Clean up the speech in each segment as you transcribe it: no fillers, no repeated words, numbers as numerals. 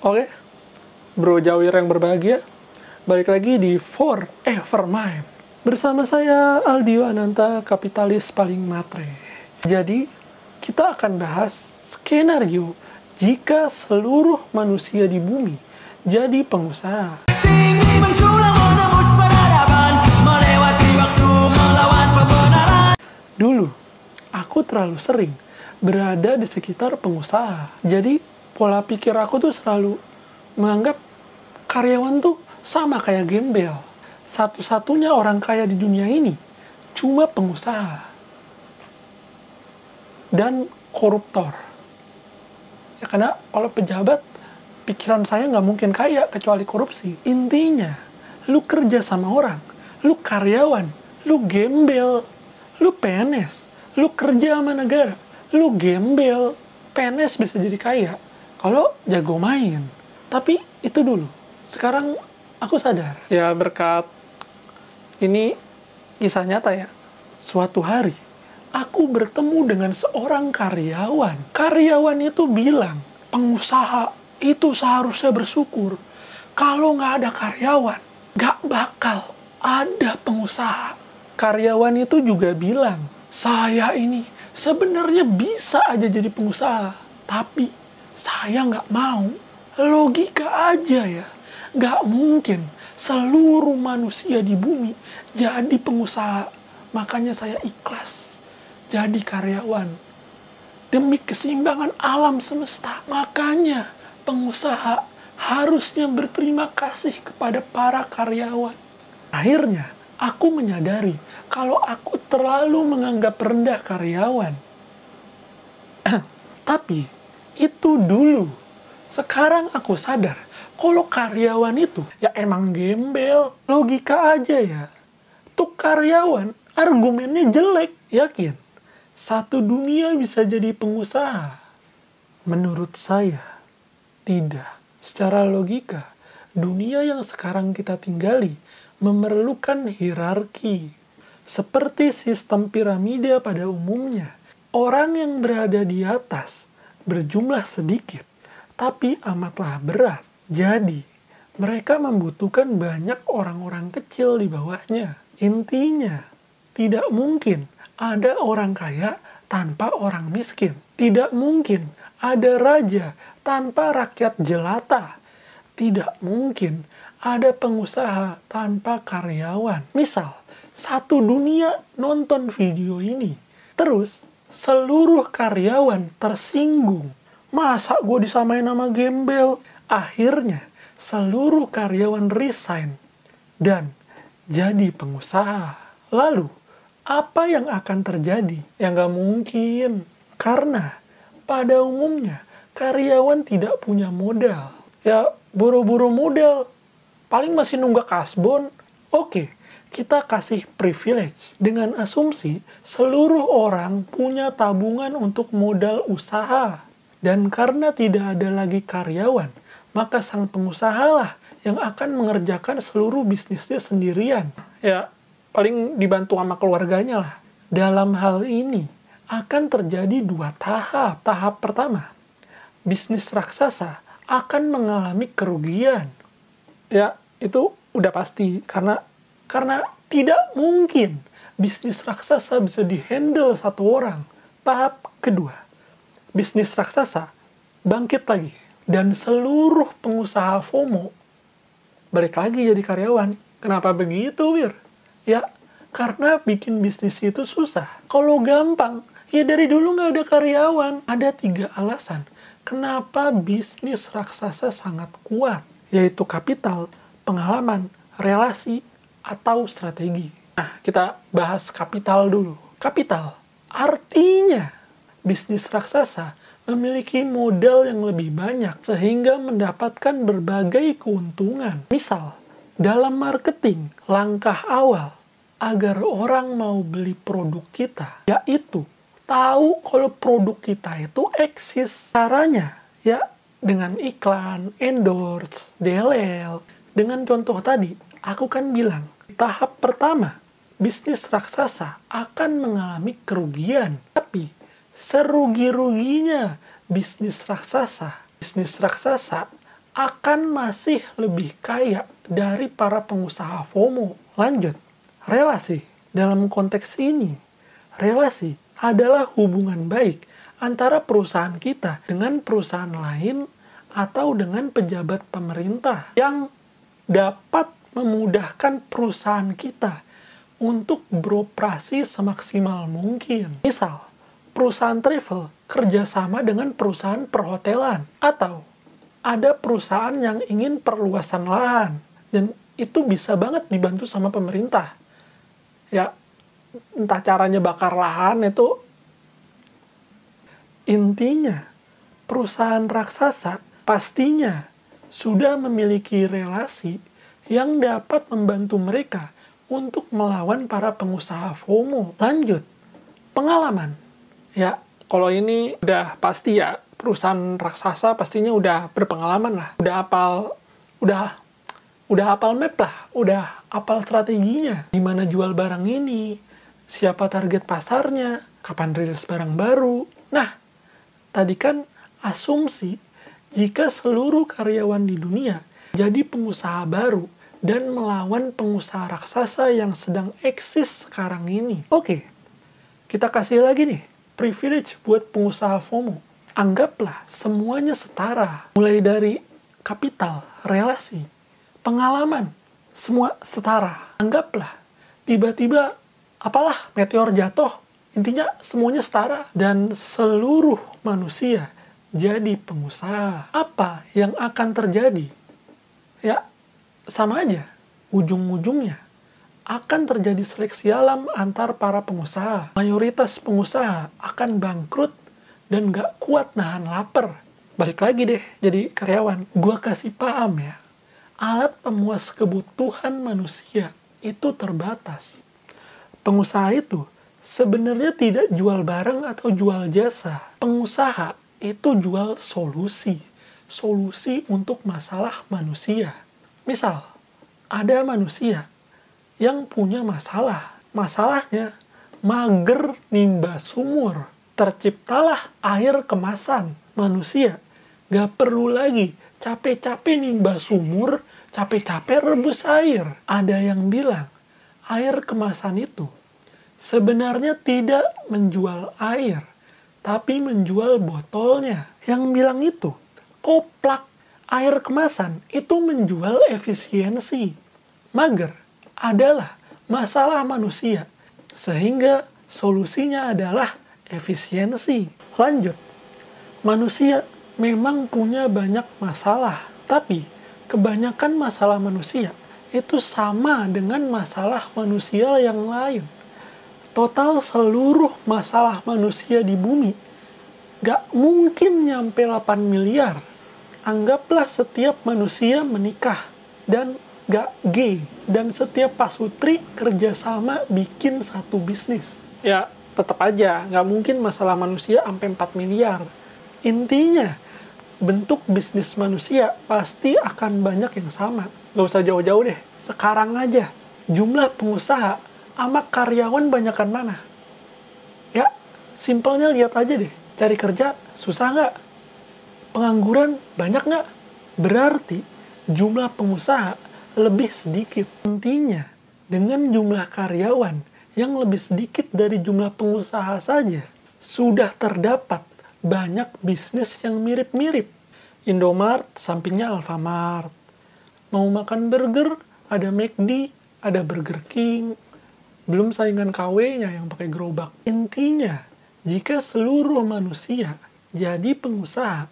Oke, Bro Jawir yang berbahagia, balik lagi di Forever Mind. Bersama saya Aldio Ananta, kapitalis paling matre. Jadi, kita akan bahas skenario jika seluruh manusia di bumi jadi pengusaha. Dulu, aku terlalu sering berada di sekitar pengusaha. Jadi, pola pikir aku tuh selalu menganggap karyawan tuh sama kayak gembel. Satu-satunya orang kaya di dunia ini cuma pengusaha dan koruptor. Ya karena kalau pejabat, pikiran saya nggak mungkin kaya kecuali korupsi. Intinya, lu kerja sama orang, lu karyawan, lu gembel, lu PNS, lu kerja sama negara, lu gembel. PNS bisa jadi kaya kalau jago main. Tapi itu dulu. Sekarang aku sadar. Ya berkat ini kisah nyata ya. Suatu hari aku bertemu dengan seorang karyawan. Karyawan itu bilang, pengusaha itu seharusnya bersyukur. Kalau nggak ada karyawan, nggak bakal ada pengusaha. Karyawan itu juga bilang, saya ini sebenarnya bisa aja jadi pengusaha, tapi saya nggak mau. Logika aja ya, nggak mungkin seluruh manusia di bumi jadi pengusaha. Makanya saya ikhlas jadi karyawan demi keseimbangan alam semesta. Makanya pengusaha harusnya berterima kasih kepada para karyawan. Akhirnya aku menyadari kalau aku terlalu menganggap rendah karyawan. Tapi itu dulu. Sekarang aku sadar kalau karyawan itu ya emang gembel. Logika aja ya. Tuh karyawan argumennya jelek. Yakin satu dunia bisa jadi pengusaha? Menurut saya tidak. Secara logika, dunia yang sekarang kita tinggali memerlukan hierarki. Seperti sistem piramida pada umumnya, orang yang berada di atas berjumlah sedikit, tapi amatlah berat. Jadi, mereka membutuhkan banyak orang-orang kecil di bawahnya. Intinya, tidak mungkin ada orang kaya tanpa orang miskin. Tidak mungkin ada raja tanpa rakyat jelata. Tidak mungkin ada pengusaha tanpa karyawan. Misal, satu dunia nonton video ini, terus seluruh karyawan tersinggung. Masa gue disamain sama gembel? Akhirnya, seluruh karyawan resign dan jadi pengusaha. Lalu, apa yang akan terjadi? Ya nggak mungkin. Karena pada umumnya, karyawan tidak punya modal. Ya, buru-buru modal. Paling masih nunggak kasbon. Oke, kita kasih privilege. Dengan asumsi, seluruh orang punya tabungan untuk modal usaha. Dan karena tidak ada lagi karyawan, maka sang pengusahalah yang akan mengerjakan seluruh bisnisnya sendirian. Ya, paling dibantu sama keluarganya lah. Dalam hal ini, akan terjadi dua tahap. Tahap pertama, bisnis raksasa akan mengalami kerugian. Ya, itu udah pasti. Karena tidak mungkin bisnis raksasa bisa dihandle satu orang. Tahap kedua, bisnis raksasa bangkit lagi. Dan seluruh pengusaha FOMO balik lagi jadi karyawan. Kenapa begitu, Wir? Ya, karena bikin bisnis itu susah. Kalau gampang, ya dari dulu nggak ada karyawan. Ada 3 alasan kenapa bisnis raksasa sangat kuat. Yaitu kapital, pengalaman, relasi, atau strategi. Nah, kita bahas kapital dulu. Kapital, artinya bisnis raksasa memiliki modal yang lebih banyak sehingga mendapatkan berbagai keuntungan. Misal, dalam marketing, langkah awal agar orang mau beli produk kita, yaitu tahu kalau produk kita itu eksis. Caranya, ya dengan iklan, endorse, DLL. Dengan contoh tadi, aku kan bilang, tahap pertama, bisnis raksasa akan mengalami kerugian. Tapi, serugi-ruginya bisnis raksasa akan masih lebih kaya dari para pengusaha FOMO. Lanjut, relasi. Dalam konteks ini, relasi adalah hubungan baik antara perusahaan kita dengan perusahaan lain atau dengan pejabat pemerintah yang dapat memudahkan perusahaan kita untuk beroperasi semaksimal mungkin. Misal, perusahaan travel kerjasama dengan perusahaan perhotelan, atau ada perusahaan yang ingin perluasan lahan, dan itu bisa banget dibantu sama pemerintah. Ya, entah caranya bakar lahan itu. Intinya, perusahaan raksasa pastinya sudah memiliki relasi yang dapat membantu mereka untuk melawan para pengusaha FOMO. Lanjut, pengalaman. Ya, kalau ini udah pasti ya, perusahaan raksasa pastinya udah berpengalaman lah. Udah hafal map lah, udah hafal strateginya. Gimana jual barang ini, siapa target pasarnya, kapan rilis barang baru. Nah, tadi kan asumsi jika seluruh karyawan di dunia jadi pengusaha baru dan melawan pengusaha raksasa yang sedang eksis sekarang ini. Oke, kita kasih lagi nih, privilege buat pengusaha FOMO. Anggaplah semuanya setara. Mulai dari kapital, relasi, pengalaman, semua setara. Anggaplah tiba-tiba apalah meteor jatuh, intinya semuanya setara dan seluruh manusia jadi pengusaha. Apa yang akan terjadi? Ya, sama aja. Ujung-ujungnya akan terjadi seleksi alam antar para pengusaha. Mayoritas pengusaha akan bangkrut dan gak kuat nahan lapar. Balik lagi deh jadi karyawan. Gua kasih paham ya, alat pemuas kebutuhan manusia itu terbatas. Pengusaha itu sebenarnya tidak jual barang atau jual jasa. Pengusaha itu jual solusi. Solusi untuk masalah manusia. Misal, ada manusia yang punya masalah. Masalahnya, mager nimba sumur. Terciptalah air kemasan. Manusia gak perlu lagi capek-capek nimba sumur, capek-capek rebus air. Ada yang bilang, air kemasan itu sebenarnya tidak menjual air, tapi menjual botolnya. Yang bilang itu, koplak air kemasan itu menjual efisiensi. Mager adalah masalah manusia, sehingga solusinya adalah efisiensi. Lanjut, manusia memang punya banyak masalah, tapi kebanyakan masalah manusia itu sama dengan masalah manusia yang lain. Total seluruh masalah manusia di bumi gak mungkin nyampe 8 miliar. Anggaplah setiap manusia menikah dan gak gay, dan setiap pasutri kerjasama bikin satu bisnis. Ya, tetap aja gak mungkin masalah manusia sampai 4 miliar. Intinya, bentuk bisnis manusia pasti akan banyak yang sama. Gak usah jauh-jauh deh. Sekarang aja, jumlah pengusaha sama karyawan banyakan mana? Ya, simpelnya lihat aja deh. Cari kerja susah nggak? Pengangguran banyak nggak? Berarti jumlah pengusaha lebih sedikit. Intinya, dengan jumlah karyawan yang lebih sedikit dari jumlah pengusaha saja, sudah terdapat banyak bisnis yang mirip-mirip. Indomart, sampingnya Alfamart. Mau makan burger, ada McD, ada Burger King. Belum saingan KW-nya yang pakai gerobak. Intinya, jika seluruh manusia jadi pengusaha,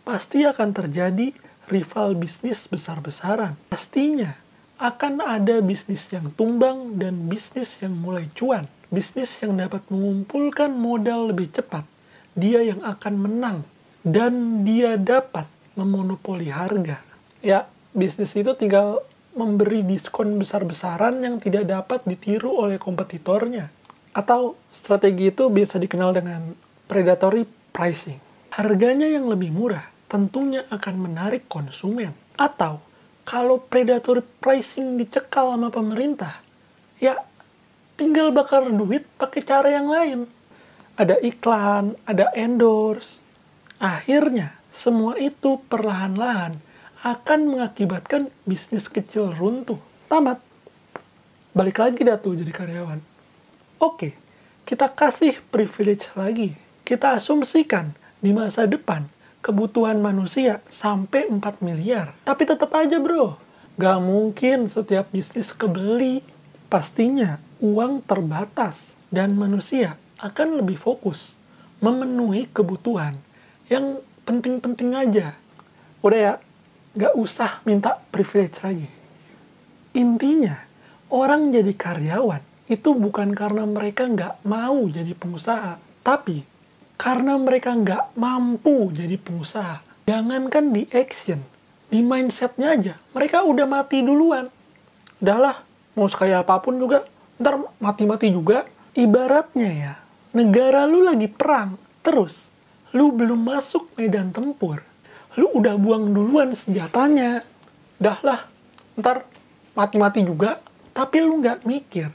pasti akan terjadi rival bisnis besar-besaran. Pastinya akan ada bisnis yang tumbang dan bisnis yang mulai cuan. Bisnis yang dapat mengumpulkan modal lebih cepat. Dia yang akan menang. Dan dia dapat memonopoli harga. Ya, bisnis itu tinggal memberi diskon besar-besaran yang tidak dapat ditiru oleh kompetitornya. Atau strategi itu biasa dikenal dengan predatory pricing. Harganya yang lebih murah tentunya akan menarik konsumen. Atau kalau predatory pricing dicekal sama pemerintah, ya tinggal bakar duit pakai cara yang lain. Ada iklan, ada endorse. Akhirnya semua itu perlahan-lahan akan mengakibatkan bisnis kecil runtuh. Tamat. Balik lagi dah tuh jadi karyawan. Oke, kita kasih privilege lagi. Kita asumsikan di masa depan kebutuhan manusia sampai 4 miliar. Tapi tetap aja bro, gak mungkin setiap bisnis kebeli. Pastinya uang terbatas dan manusia akan lebih fokus memenuhi kebutuhan yang penting-penting aja. Udah ya, gak usah minta privilege lagi. Intinya, orang jadi karyawan itu bukan karena mereka nggak mau jadi pengusaha, tapi karena mereka nggak mampu jadi pengusaha. Jangankan di action, di mindsetnya aja, mereka udah mati duluan. Udahlah, mau sekaya apapun juga, ntar mati-mati juga. Ibaratnya ya, negara lu lagi perang, terus lu belum masuk medan tempur, lu udah buang duluan senjatanya. Udahlah, ntar mati-mati juga, tapi lu nggak mikir,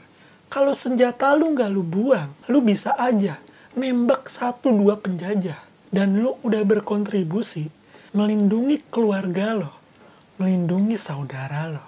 kalau senjata lu nggak lu buang, lu bisa aja nembak 1-2 penjajah. Dan lu udah berkontribusi melindungi keluarga lo, melindungi saudara lo.